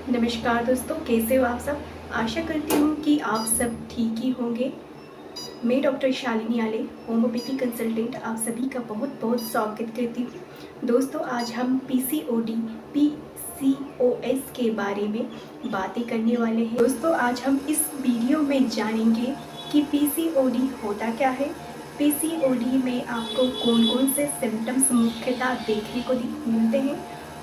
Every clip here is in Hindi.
नमस्कार दोस्तों, कैसे हो आप सब। आशा करती हूँ कि आप सब ठीक ही होंगे। मैं डॉक्टर शालिनी आले, होम्योपैथी कंसल्टेंट, आप सभी का बहुत बहुत स्वागत करती हूँ। दोस्तों, आज हम पीसीओएस के बारे में बातें करने वाले हैं। दोस्तों, आज हम इस वीडियो में जानेंगे कि पीसीओडी होता क्या है, पीसीओडी में आपको कौन कौन से सिम्टम्स मुख्यतः देखने को मिलते हैं,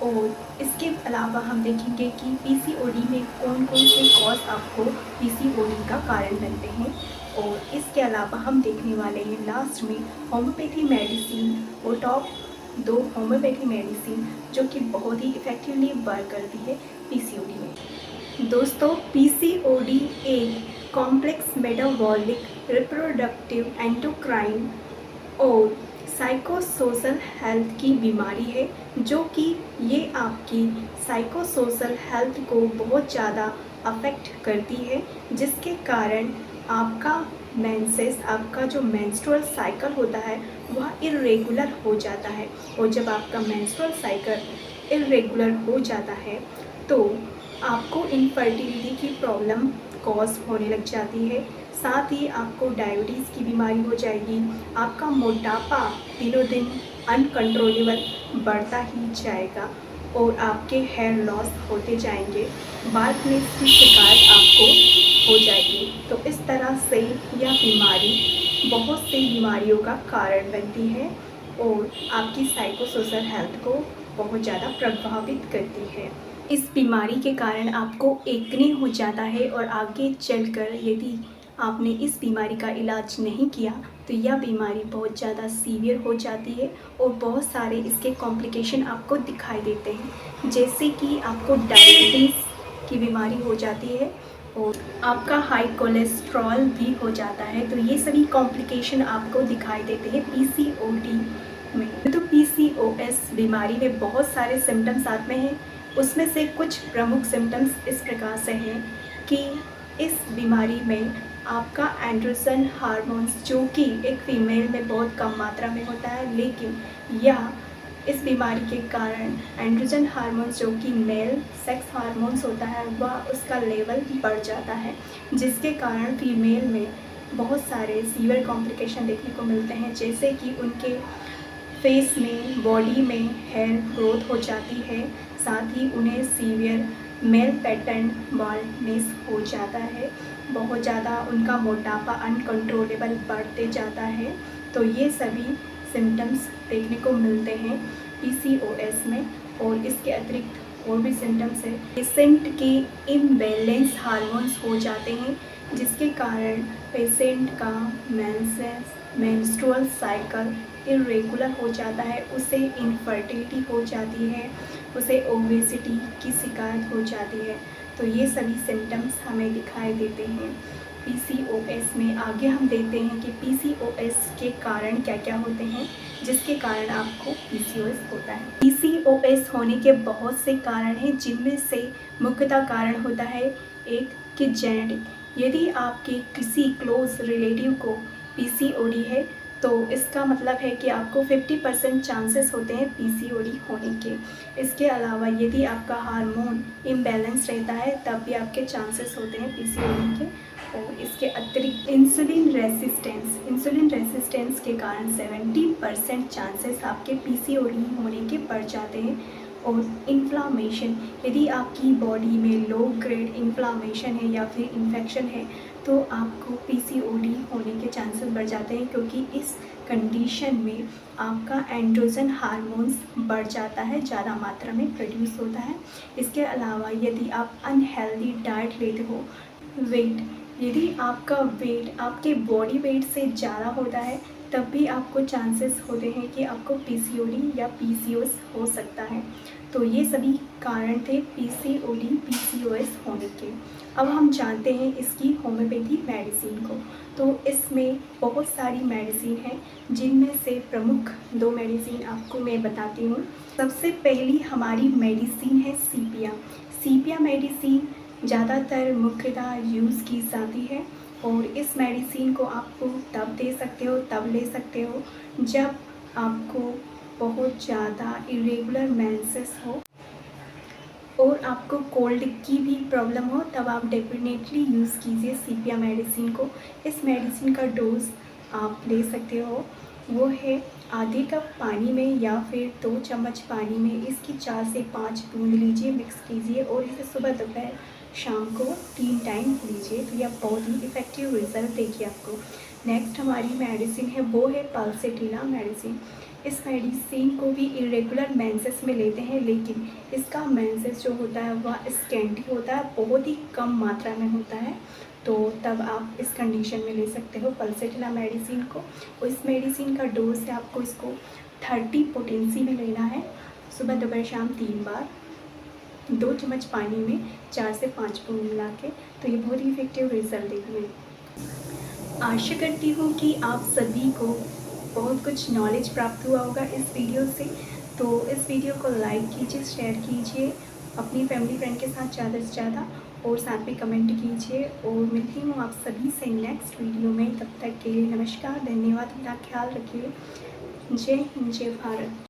और इसके अलावा हम देखेंगे कि पीसीओडी में कौन कौन से कॉज आपको पीसीओडी का कारण बनते हैं। और इसके अलावा हम देखने वाले हैं लास्ट में होम्योपैथी मेडिसिन और टॉप 2 होम्योपैथी मेडिसिन जो कि बहुत ही इफ़ेक्टिवली वर्क करती है पीसीओडी में। दोस्तों, पीसीओडी एक कॉम्प्लेक्स मेटाबॉलिक रिप्रोडक्टिव एंडोक्राइन और साइकोसोशल हेल्थ की बीमारी है, जो कि ये आपकी साइकोसोशल हेल्थ को बहुत ज़्यादा अफेक्ट करती है, जिसके कारण आपका मेंसेस, आपका जो मेंस्ट्रुअल साइकिल होता है वह इरेगुलर हो जाता है। और जब आपका मेंस्ट्रुअल साइकिल इरेगुलर हो जाता है तो आपको इनफर्टिलिटी की प्रॉब्लम कॉज होने लग जाती है। साथ ही आपको डायबिटीज़ की बीमारी हो जाएगी। आपका मोटापा दिनों दिन अनकंट्रोलेबल बढ़ता ही जाएगा और आपके हेयर लॉस होते जाएंगे। बाल्डनेस की शिकायत आपको हो जाएगी। तो इस तरह से यह बीमारी बहुत सी बीमारियों का कारण बनती है और आपकी साइकोसोशल हेल्थ को बहुत ज़्यादा प्रभावित करती है। इस बीमारी के कारण आपको एक्ने हो जाता है और आगे चलकर यदि आपने इस बीमारी का इलाज नहीं किया तो यह बीमारी बहुत ज़्यादा सीवियर हो जाती है और बहुत सारे इसके कॉम्प्लिकेशन आपको दिखाई देते हैं, जैसे कि आपको डायबिटीज़ की बीमारी हो जाती है और आपका हाई कोलेस्ट्रॉल भी हो जाता है। तो ये सभी कॉम्प्लिकेशन आपको दिखाई देते हैं पीसीओडी में। तो पीसीओएस बीमारी में बहुत सारे सिम्टम्स आते हैं, उसमें से कुछ प्रमुख सिम्टम्स इस प्रकार से हैं कि इस बीमारी में आपका एंड्रोजन हार्मोन्स, जो कि एक फीमेल में बहुत कम मात्रा में होता है, लेकिन यह इस बीमारी के कारण एंड्रोजन हार्मोन्स, जो कि मेल सेक्स हार्मोन्स होता है, वह उसका लेवल बढ़ जाता है, जिसके कारण फीमेल में बहुत सारे सीवियर कॉम्प्लिकेशन देखने को मिलते हैं, जैसे कि उनके फेस में, बॉडी में हेयर ग्रोथ हो जाती है। साथ ही उन्हें सीवियर मेल पैटर्न बाल्डनेस हो जाता है, बहुत ज़्यादा उनका मोटापा अनकंट्रोलेबल बढ़ते जाता है। तो ये सभी सिम्टम्स देखने को मिलते हैं पीसीओएस में। और इसके अतिरिक्त और भी सिम्टम्स है, पेशेंट के इम्बैलेंस हार्मोन्स हो जाते हैं, जिसके कारण पेशेंट का मेंस्ट्रुअल साइकिल इरेगुलर हो जाता है, उसे इनफर्टिलिटी हो जाती है, उसे ओबेसिटी की शिकायत हो जाती है। तो ये सभी सिम्टम्स हमें दिखाई देते हैं पीसीओएस में। आगे हम देखते हैं कि पीसीओएस के कारण क्या क्या होते हैं, जिसके कारण आपको पीसीओएस होता है। पीसीओएस होने के बहुत से कारण हैं, जिनमें से मुख्यतः कारण होता है एक कि जेनेटिक। यदि आपके किसी क्लोज रिलेटिव को पीसीओडी है तो इसका मतलब है कि आपको 50% चांसेस होते हैं पीसीओडी होने के। इसके अलावा यदि आपका हार्मोन इम्बैलेंस रहता है तब भी आपके चांसेस होते हैं पीसीओडी के। और इसके अतिरिक्त इंसुलिन रेसिस्टेंस के कारण 70% चांसेस आपके पीसीओडी होने के बढ़ जाते हैं। और इन्फ्लामेशन, यदि आपकी बॉडी में लो ग्रेड इन्फ्लामेशन है या फिर इन्फेक्शन है तो आपको पीसीओडी होने के चांसेस बढ़ जाते हैं, क्योंकि इस कंडीशन में आपका एंड्रोजन हार्मोन्स बढ़ जाता है, ज़्यादा मात्रा में प्रोड्यूस होता है। इसके अलावा यदि आप अनहेल्दी डाइट लेते हो, यदि आपका वेट आपके बॉडी वेट से ज़्यादा होता है तब भी आपको चांसेस होते हैं कि आपको पीसीओडी या पीसीओएस हो सकता है। तो ये सभी कारण थे पीसीओडी पीसीओएस होने के। अब हम जानते हैं इसकी होम्योपैथी मेडिसिन को। तो इसमें बहुत सारी मेडिसिन हैं, जिनमें से प्रमुख 2 मेडिसिन आपको मैं बताती हूँ। सबसे पहली हमारी मेडिसिन है सीपिया। सीपिया मेडिसिन ज़्यादातर मुख्यतः यूज़ की जाती है और इस मेडिसिन को आपको तब दे सकते हो, तब ले सकते हो जब आपको बहुत ज़्यादा इरेगुलर मेंसेस हो और आपको कोल्ड की भी प्रॉब्लम हो तब आप डेफिनेटली यूज़ कीजिए सीपिया मेडिसिन को। इस मेडिसिन का डोज आप ले सकते हो, वो है आधे कप पानी में या फिर 2 चम्मच पानी में इसकी 4 से 5 बूंद लीजिए, मिक्स कीजिए और इसे सुबह दोपहर शाम को 3 टाइम लीजिए, तो यह बहुत ही इफ़ेक्टिव रिज़ल्ट देगी आपको। नेक्स्ट हमारी मेडिसिन है वो है पल्सेटिला मेडिसिन। इस मेडिसिन को भी इरेगुलर मेंसेस में लेते हैं, लेकिन इसका मेंसेस जो होता है वह स्कैंटी होता है, बहुत ही कम मात्रा में होता है, तो तब आप इस कंडीशन में ले सकते हो पल्सेटिला मेडिसिन को। और इस मेडिसिन का डोज है आपको इसको 30 पोटेंसी में लेना है, सुबह दोपहर शाम 3 बार, 2 चम्मच पानी में 4 से 5 बूंद मिला के, तो ये बहुत ही इफेक्टिव रिजल्ट देगी। आशा करती हूँ कि आप सभी को बहुत कुछ नॉलेज प्राप्त हुआ होगा इस वीडियो से। तो इस वीडियो को लाइक कीजिए, शेयर कीजिए अपनी फैमिली फ्रेंड के साथ ज़्यादा से ज़्यादा, और साथ में कमेंट कीजिए। और मिलती हूँ आप सभी से नेक्स्ट वीडियो में, तब तक के लिए नमस्कार, धन्यवाद, अपना ख्याल रखिए। जय हिंद, जय भारत।